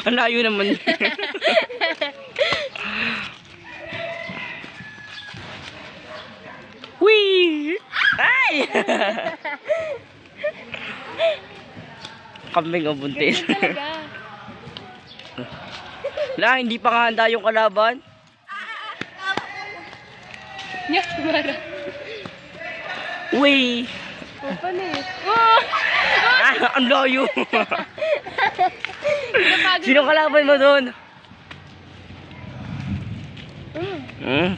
Ang layo naman. Wee! Ay! Kambing o buntis. Ganyan talaga. La, hindi pa nga handa yung kalaban. Yak, mara. Wee! Open eh. Oh! Ah, ang layo. Napagod. Sino kalaban mo doon? Mm.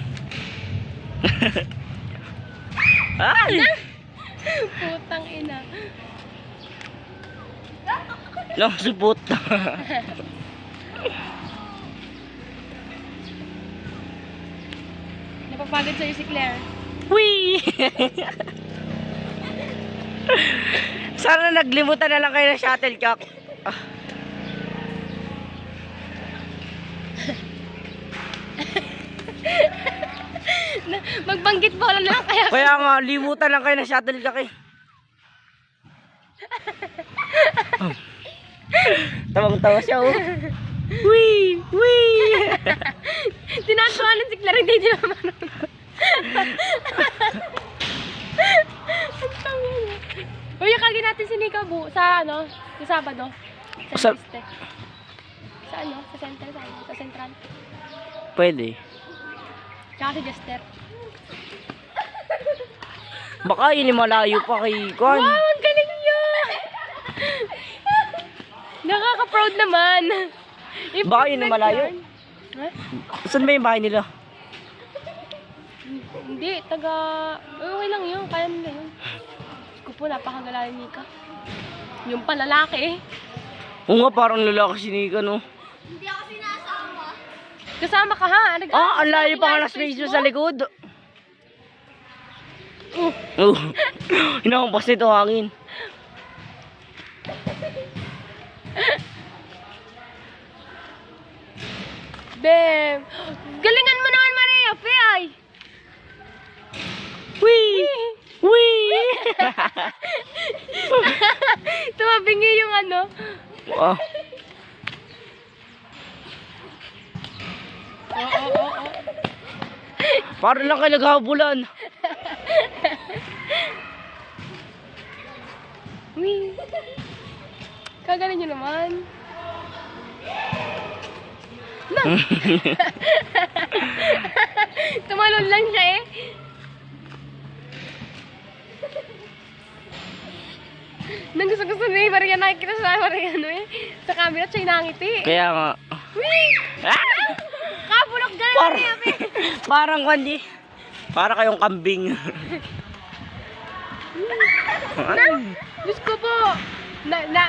Ay! Putang ina. Lang supot. Napapagod sa'yo si Claire. Wee! Sana naglimutan na lang kayo ng shuttlecock. Ah. Magbanggit bola na lang kaya. Kaya nga, limutan lang kayo ng shuttlecock eh. Oh. Tawang-tawa siya oh. Wee! Wee! Tinatawanan si Claire, hindi niya marunong. Uy, kagi natin si Nika sa ano, sa Sabado. Sa Sa- Piste. Sa ano, sa center, sa central. Pwede. Tsaka si Jester. Baka yun yung malayo pa kay Kwan. Wow, ang galing yun! Nakaka-proud naman. Baka yun yung malayo. Ha? Saan ba yung bahay nila? Hindi, okay lang yun, kaya nila yun. Ko po, napakagala ni Nika. Yung palalaki eh. Oo nga, parang lalaki si Nika no. Kasama ka ha? Ah, ang layo pa nga na space mo sa likod. Oh. Hinahampas nito hangin. Bem! Galingan mo naman, Maria! Pay! Wee! Wee! Tumabingi yung ano. Ah, Oo. parang lang kayo naghabulan. Wee! Kagaling nyo naman. Na! Tumalon lang siya eh. Nang gusto ni Maria, nakikita sa Maria eh. Sa camera siya inangiti. Kaya nga. Wee! Ah! Kabulok ka na Parang, Maria, be. parang kandi. Para kayong kambing. Diyos ko po.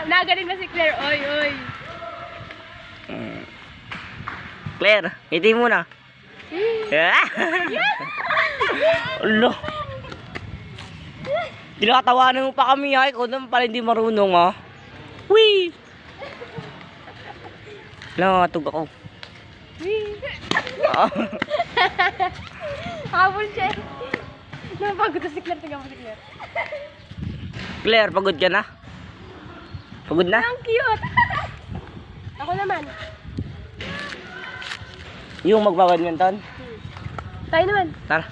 Nagaling na si Claire. Oy, oy. Claire, hindi mo na. Ah! Ulo. Tinatawanan mo pa kami ha. Ikaw naman pala hindi marunong ha. Wee! Langatog ako. Wee! Ah. Habol siya. Napagod na si Claire. Tingnan mo si Claire. Claire, pagod ka na? Pagod na? Ang cute. Ako naman. Yung magbabadminton? Tayo naman. Tara.